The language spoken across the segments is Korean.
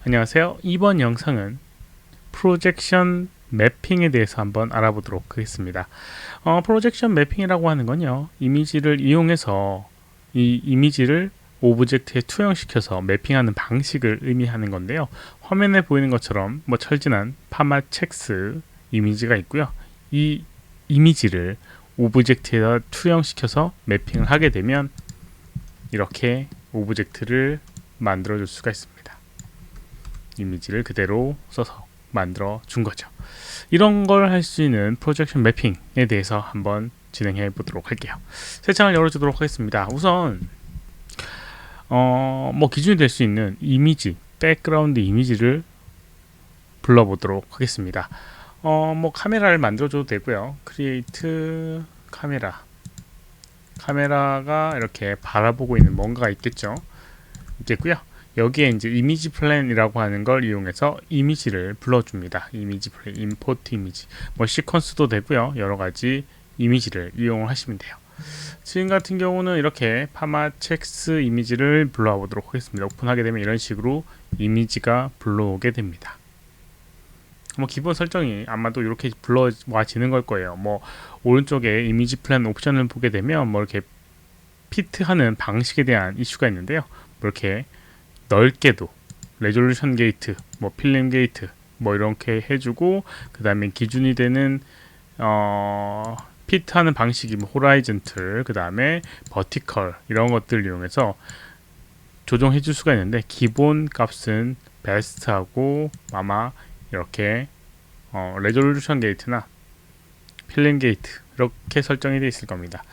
안녕하세요. 이번 영상은 프로젝션 매핑에 대해서 한번 알아보도록 하겠습니다. 프로젝션 매핑이라고 하는 건요, 이미지를 이용해서 이 이미지를 오브젝트에 투영시켜서 매핑하는 방식을 의미하는 건데요. 화면에 보이는 것처럼 철진한 파마 첵스 이미지가 있고요. 이 이미지를 오브젝트에다 투영시켜서 매핑을 하게 되면 이렇게 오브젝트를 만들어 줄 수가 있습니다. 이미지를 그대로 써서 만들어 준 거죠. 이런 걸 할 수 있는 프로젝션 매핑에 대해서 한번 진행해 보도록 할게요. 새 창을 열어주도록 하겠습니다. 우선 기준이 될 수 있는 이미지, 백그라운드 이미지를 불러보도록 하겠습니다. 카메라를 만들어줘도 되고요. 크리에이트 카메라가 이렇게 바라보고 있는 뭔가가 있겠죠. 있겠고요. 여기에 이제 이미지 플랜이라고 하는 걸 이용해서 이미지를 불러줍니다. 이미지 플랜, 임포트 이미지, 시퀀스도 되고요. 여러 가지 이미지를 이용하시면 돼요. 지금 같은 경우는 이렇게 파마 첵스 이미지를 불러와 보도록 하겠습니다. 오픈하게 되면 이런 식으로 이미지가 불러오게 됩니다. 기본 설정이 아마도 이렇게 불러와지는 걸 거예요. 오른쪽에 이미지 플랜 옵션을 보게 되면 이렇게 피트하는 방식에 대한 이슈가 있는데요. 이렇게 넓게도 레졸루션 게이트, 필름 게이트 이렇게 해주고, 그 다음에 기준이 되는 피트하는 방식이 호라이즌틀, 그 다음에 버티컬 이런 것들을 이용해서 조정해 줄 수가 있는데, 기본 값은 베스트하고 아마 이렇게 레졸루션 게이트나 필름 게이트 이렇게 설정이 되어 있을 겁니다.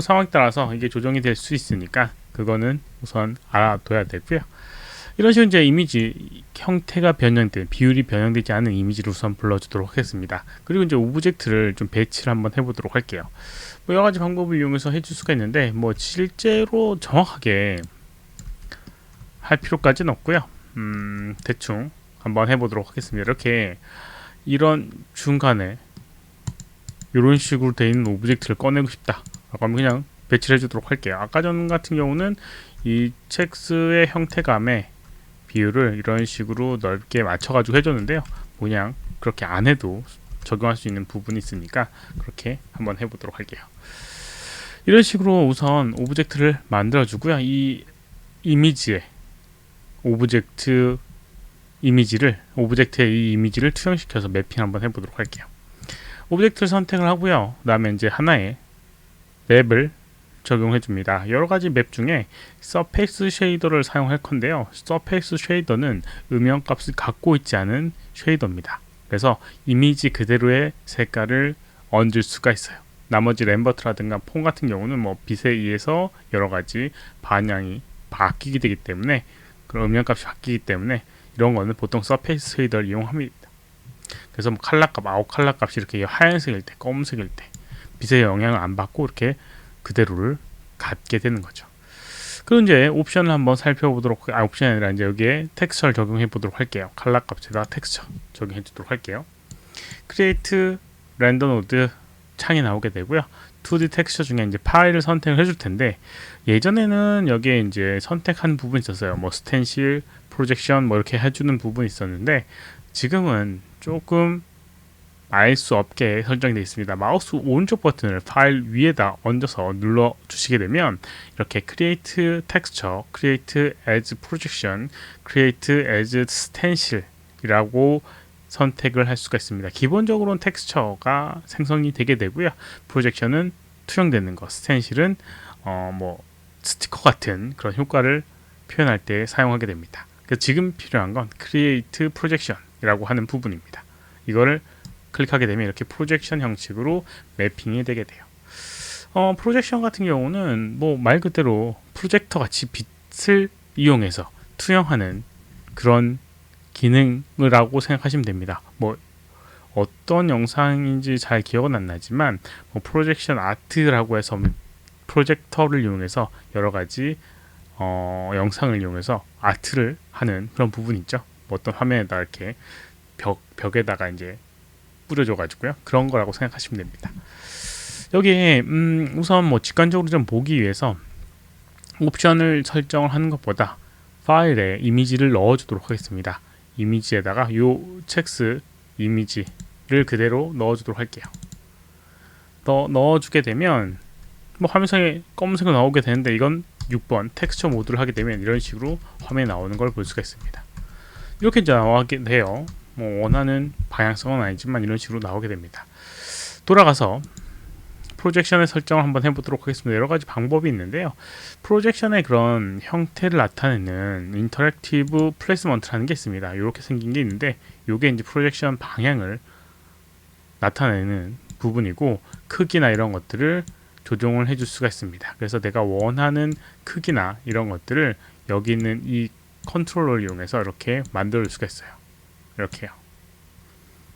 상황에 따라서 이게 조정이 될 수 있으니까 그거는 우선 알아둬야 되고요. 이런 식으로 이제 이미지 형태가 변형된, 비율이 변형되지 않은 이미지를 우선 불러주도록 하겠습니다. 그리고 이제 오브젝트를 좀 배치를 한번 해보도록 할게요. 여러 가지 방법을 이용해서 해줄 수가 있는데, 실제로 정확하게 할 필요까지는 없고요. 대충 한번 해보도록 하겠습니다. 이렇게 이런 중간에 이런 식으로 되어 있는 오브젝트를 꺼내고 싶다. 그럼 그냥 배치를 해주도록 할게요. 아까 전 같은 경우는 이 첵스의 형태감의 비율을 이런 식으로 넓게 맞춰가지고 해줬는데요. 그냥 그렇게 안 해도 적용할 수 있는 부분이 있으니까 그렇게 한번 해보도록 할게요. 이런 식으로 우선 오브젝트를 만들어주고요. 이 이미지에 오브젝트에 이 이미지를 투영시켜서 매핑 한번 해보도록 할게요. 오브젝트를 선택을 하고요. 그 다음에 이제 하나의 맵을 적용해 줍니다. 여러 가지 맵 중에 서페이스 쉐이더를 사용할 건데요. 서페이스 쉐이더는 음영 값을 갖고 있지 않은 쉐이더입니다. 그래서 이미지 그대로의 색깔을 얹을 수가 있어요. 나머지 램버트라든가 폰 같은 경우는 빛에 의해서 여러 가지 반향이 바뀌게 되기 때문에, 그런 음영 값이 바뀌기 때문에 이런 거는 보통 서페이스 쉐이더를 이용합니다. 그래서 아웃 컬러 값이 이렇게 하얀색일 때, 검은색일 때 빛의 영향을 안 받고 이렇게 그대로를 갖게 되는 거죠. 그럼 이제 옵션을 한번 살펴보도록, 옵션이 아니라 이제 여기에 텍스처를 적용해 보도록 할게요. 컬러 값에다 텍스처 적용해 주도록 할게요. 크리에이트 렌더 노드 창이 나오게 되고요. 2D 텍스처 중에 이제 파일을 선택을 해줄 텐데, 예전에는 여기에 이제 선택한 부분이 있었어요. 스텐실, 프로젝션 이렇게 해주는 부분이 있었는데, 지금은 조금 알 수 없게 설정이 되어 있습니다. 마우스 오른쪽 버튼을 파일 위에다 얹어서 눌러 주시게 되면 이렇게 Create Texture, Create as Projection, Create as Stencil 이라고 선택을 할 수가 있습니다. 기본적으로는 텍스처가 생성이 되게 되고요. 프로젝션은 투영되는 것, 스텐실은 스티커 같은 그런 효과를 표현할 때 사용하게 됩니다. 그래서 지금 필요한 건 Create Projection이라고 하는 부분입니다. 이거를 클릭하게 되면 이렇게 프로젝션 형식으로 매핑이 되게 돼요. 프로젝션 같은 경우는 말 그대로 프로젝터 같이 빛을 이용해서 투영하는 그런 기능을 하고 생각하시면 됩니다. 어떤 영상인지 잘 기억은 안 나지만 프로젝션 아트라고 해서 프로젝터를 이용해서 여러 가지 영상을 이용해서 아트를 하는 그런 부분이 있죠. 어떤 화면에다 이렇게 벽에다가 이제 뿌려줘가지고요. 그런 거라고 생각하시면 됩니다. 여기에 우선 직관적으로 좀 보기 위해서 옵션을 설정을 하는 것보다 파일에 이미지를 넣어주도록 하겠습니다. 이미지에다가 요 첵스 이미지를 그대로 넣어주도록 할게요. 넣어주게 되면 뭐 화면상에 검은색으로 나오게 되는데, 이건 6번 텍스처 모드를 하게 되면 이런 식으로 화면에 나오는 걸 볼 수가 있습니다. 이렇게 이제 나오게 돼요. 뭐 원하는 방향성은 아니지만 이런 식으로 나오게 됩니다. 돌아가서 프로젝션의 설정을 한번 해보도록 하겠습니다. 여러 가지 방법이 있는데요. 프로젝션의 그런 형태를 나타내는 인터랙티브 플레이스먼트라는 게 있습니다. 이렇게 생긴 게 있는데, 이게 이제 프로젝션 방향을 나타내는 부분이고, 크기나 이런 것들을 조정을 해줄 수가 있습니다. 그래서 내가 원하는 크기나 이런 것들을 여기 있는 이 컨트롤러를 이용해서 이렇게 만들 수가 있어요. 이렇게요.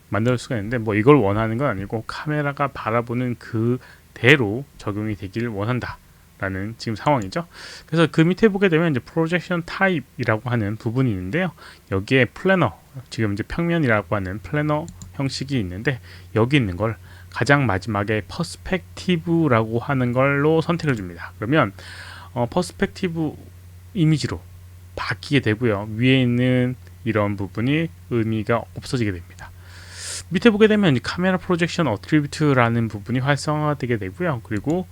만들 수가 있는데, 뭐 이걸 원하는 건 아니고 카메라가 바라보는 그대로 적용이 되길 원한다 라는 지금 상황이죠. 그래서 그 밑에 보게 되면 이제 프로젝션 타입이라고 하는 부분이 있는데요. 여기에 플래너, 지금 이제 평면이라고 하는 플래너 형식이 있는데, 여기 있는 걸 가장 마지막에 퍼스펙티브라고 하는 걸로 선택을 줍니다. 그러면 퍼스펙티브 이미지로 바뀌게 되고요. 위에 있는 이런 부분이 의미가 없어지게 됩니다. 밑에 보게 되면 카메라 프로젝션 어트리뷰트라는 부분이 활성화되게 되고요. 그리고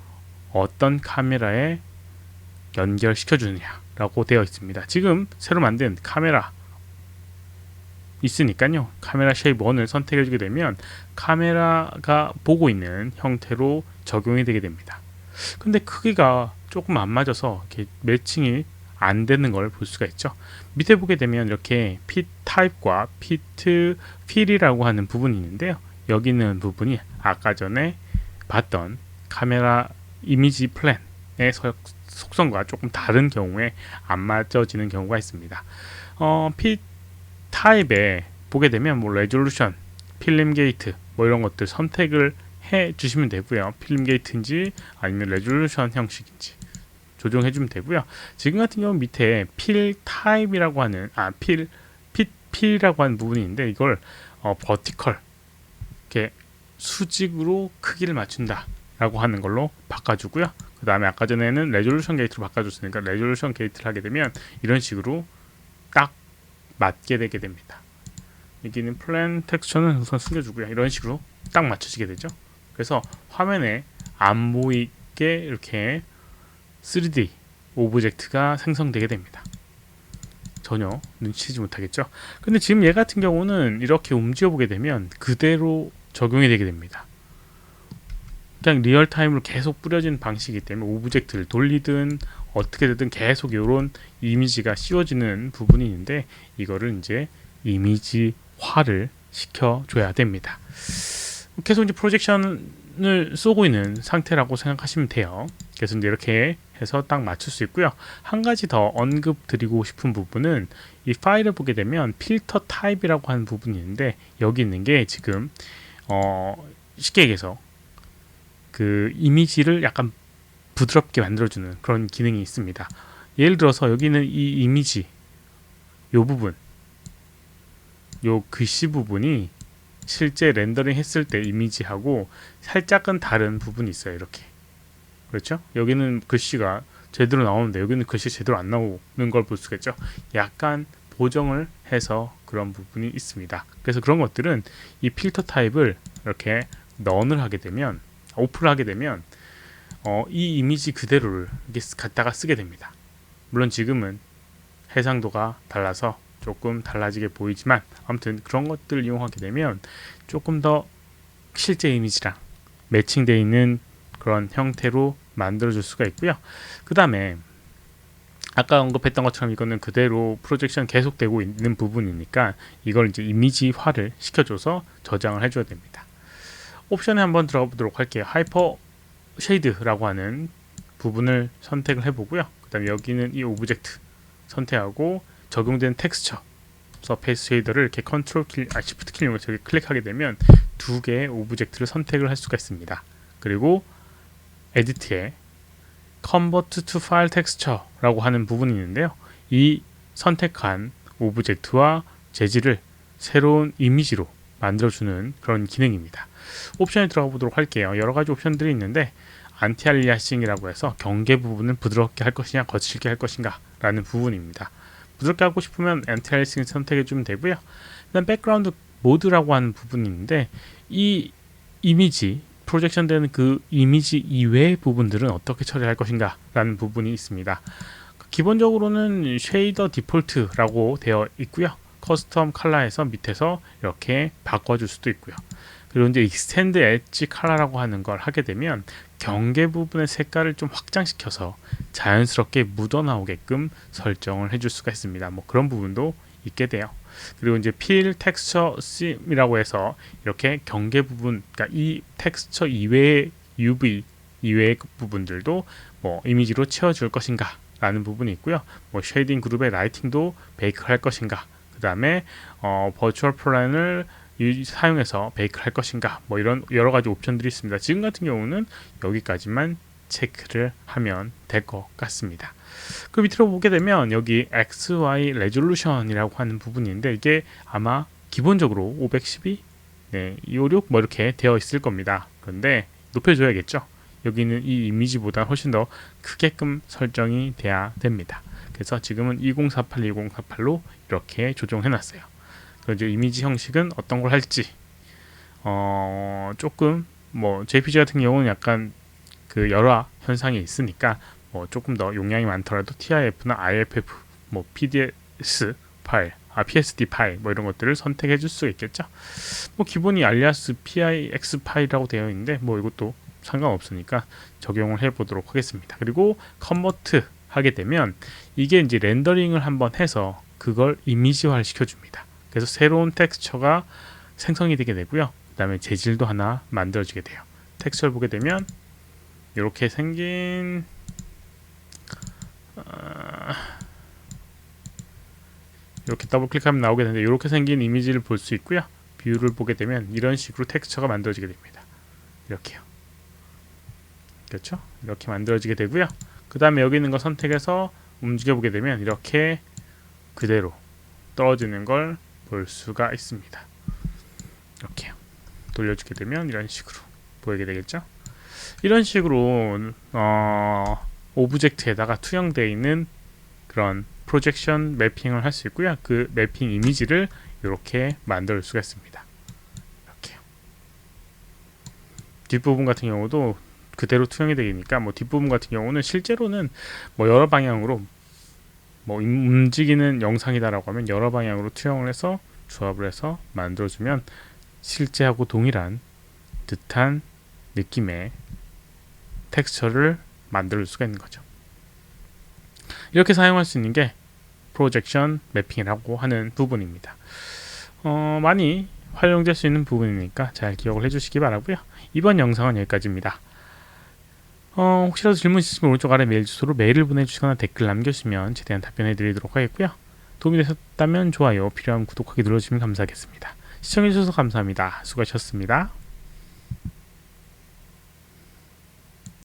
어떤 카메라에 연결시켜 주느냐라고 되어 있습니다. 지금 새로 만든 카메라 있으니까요. 카메라 쉐입 1을 선택해 주게 되면 카메라가 보고 있는 형태로 적용이 되게 됩니다. 근데 크기가 조금 안 맞아서 이렇게 매칭이 안 되는 걸 볼 수가 있죠. 밑에 보게 되면 이렇게 핏 타입과 피트 필이라고 하는 부분이 있는데요. 여기 있는 부분이 아까 전에 봤던 카메라 이미지 플랜의 속성과 조금 다른 경우에 안 맞아지는 경우가 있습니다. 핏 타입에 보게 되면 뭐 레졸루션, 필름 게이트 뭐 이런 것들 선택을 해 주시면 되고요. 필름 게이트인지 아니면 레졸루션 형식인지 조정해 주면 되고요. 지금 같은 경우 밑에 필 타입이라고 하는 필이라고 하는 부분이 있는데, 이걸 버티컬 이렇게 수직으로 크기를 맞춘다 라고 하는 걸로 바꿔주고요. 그 다음에 아까 전에는 레졸루션 게이트로 바꿔줬으니까 레졸루션 게이트를 하게 되면 이런 식으로 딱 맞게 되게 됩니다. 여기는 플랜 텍스처는 우선 숨겨주고요. 이런 식으로 딱 맞춰지게 되죠. 그래서 화면에 안 보이게 이렇게 3D 오브젝트가 생성되게 됩니다. 전혀 눈치채지 못하겠죠. 근데 지금 얘 같은 경우는 이렇게 움직여 보게 되면 그대로 적용이 되게 됩니다. 그냥 리얼타임으로 계속 뿌려진 방식이기 때문에 오브젝트를 돌리든 어떻게 되든 계속 이런 이미지가 씌워지는 부분이 있는데, 이거를 이제 이미지화를 시켜줘야 됩니다. 계속 이제 프로젝션을 쏘고 있는 상태라고 생각하시면 돼요. 그래서 이제 이렇게 해서 딱 맞출 수 있고요. 한 가지 더 언급 드리고 싶은 부분은 이 파일을 보게 되면 필터 타입이라고 하는 부분이 있는데, 여기 있는 게 지금 쉽게 얘기해서 그 이미지를 약간 부드럽게 만들어주는 그런 기능이 있습니다. 예를 들어서 여기는 이 이미지 요 부분, 요 글씨 부분이 실제 렌더링 했을 때 이미지하고 살짝은 다른 부분이 있어요. 이렇게. 그렇죠? 여기는 글씨가 제대로 나오는데 여기는 글씨 제대로 안 나오는 걸 볼 수가 있죠. 약간 보정을 해서 그런 부분이 있습니다. 그래서 그런 것들은 이 필터 타입을 이렇게 넌을 하게 되면, 오프를 하게 되면 이 이미지 그대로를 이렇게 갖다가 쓰게 됩니다. 물론 지금은 해상도가 달라서 조금 달라지게 보이지만, 아무튼 그런 것들을 이용하게 되면 조금 더 실제 이미지랑 매칭되어 있는 그런 형태로 만들어줄 수가 있고요. 그 다음에 아까 언급했던 것처럼 이거는 그대로 프로젝션 계속되고 있는 부분이니까 이걸 이제 이미지화를 시켜줘서 저장을 해줘야 됩니다. 옵션에 한번 들어가 보도록 할게요. 하이퍼 쉐이드라고 하는 부분을 선택을 해보고요. 그 다음에 여기는 이 오브젝트 선택하고 적용된 텍스처 서페이스 쉐이더를 이렇게 컨트롤 키, 시프트 키를 이용해서 여기 클릭하게 되면 두 개의 오브젝트를 선택을 할 수가 있습니다. 그리고 에디트에 Convert to File Texture라고 하는 부분이 있는데요. 이 선택한 오브젝트와 재질을 새로운 이미지로 만들어주는 그런 기능입니다. 옵션에 들어가 보도록 할게요. 여러 가지 옵션들이 있는데, 안티알리아싱이라고 해서 경계 부분을 부드럽게 할 것이냐 거칠게 할 것인가 라는 부분입니다. 부드럽게 하고 싶으면 엔티알리싱 선택해 주면 되고요. 그다음 백그라운드 모드라고 하는 부분이 있는데 이 이미지 프로젝션 되는 그 이미지 이외의 부분들은 어떻게 처리할 것인가 라는 부분이 있습니다. 기본적으로는 쉐이더 디폴트라고 되어 있고요. 커스텀 컬러에서 밑에서 이렇게 바꿔줄 수도 있고요. 그리고 이제 익스텐드 엣지 컬러라고 하는 걸 하게 되면 경계 부분의 색깔을 좀 확장시켜서 자연스럽게 묻어나오게끔 설정을 해줄 수가 있습니다. 뭐 그런 부분도 있게 돼요. 그리고 이제 필 텍스처 심이라고 해서 이렇게 경계 부분, 그러니까 이 텍스처 이외의 UV 이외의 부분들도 뭐 이미지로 채워줄 것인가 라는 부분이 있고요. 뭐 쉐이딩 그룹의 라이팅도 베이크 할 것인가, 그 다음에 버추얼 플랜을 사용해서 베이크 할 것인가, 뭐 이런 여러 가지 옵션들이 있습니다. 지금 같은 경우는 여기까지만 체크를 하면 될 것 같습니다. 그 밑으로 보게 되면 여기 XY 레졸루션이라고 하는 부분인데 이게 아마 기본적으로 512, 256 뭐 이렇게 되어 있을 겁니다. 그런데 높여줘야겠죠. 여기는 이 이미지보다 훨씬 더 크게끔 설정이 돼야 됩니다. 그래서 지금은 2048, 2048로 이렇게 조정해 놨어요. 그리고 이미지 형식은 어떤 걸 할지 조금 뭐 JPG 같은 경우는 약간 그 열화 현상이 있으니까 뭐 조금 더 용량이 많더라도 TIF나 IFF, 뭐 PDS 파일, PSD 파일 뭐 이런 것들을 선택해 줄 수 있겠죠. 뭐 기본이 알리아스 PIX 파일이라고 되어 있는데 뭐 이것도 상관없으니까 적용을 해 보도록 하겠습니다. 그리고 컨버트 하게 되면 이게 이제 렌더링을 한번 해서 그걸 이미지화를 시켜줍니다. 그래서 새로운 텍스처가 생성이 되게 되고요. 그 다음에 재질도 하나 만들어지게 돼요. 텍스처를 보게 되면 이렇게 생긴 이렇게 더블 클릭하면 나오게 되는데 이렇게 생긴 이미지를 볼 수 있고요. 뷰를 보게 되면 이런 식으로 텍스처가 만들어지게 됩니다. 이렇게요. 그렇죠? 이렇게 만들어지게 되고요. 그 다음에 여기 있는 거 선택해서 움직여 보게 되면 이렇게 그대로 떨어지는 걸 볼 수가 있습니다. 이렇게요. 돌려주게 되면 이런 식으로 보이게 되겠죠? 이런 식으로 오브젝트에다가 투영되어 있는 그런 프로젝션 매핑을 할 수 있고요. 그 매핑 이미지를 이렇게 만들 수가 있습니다. 이렇게요. 뒷부분 같은 경우도 그대로 투영이 되니까 뭐 뒷부분 같은 경우는 실제로는 뭐 여러 방향으로 뭐 움직이는 영상이다라고 하면 여러 방향으로 투영을 해서 조합을 해서 만들어주면 실제하고 동일한 듯한 느낌의 텍스처를 만들 수가 있는 거죠. 이렇게 사용할 수 있는 게 프로젝션 매핑이라고 하는 부분입니다. 많이 활용될 수 있는 부분이니까 잘 기억을 해주시기 바라고요. 이번 영상은 여기까지입니다. 혹시라도 질문 있으시면 오른쪽 아래 메일 주소로 메일을 보내주시거나 댓글 남겨주시면 최대한 답변해 드리도록 하겠고요. 도움이 되셨다면 좋아요, 필요하면 구독하기 눌러주시면 감사하겠습니다. 시청해주셔서 감사합니다. 수고하셨습니다.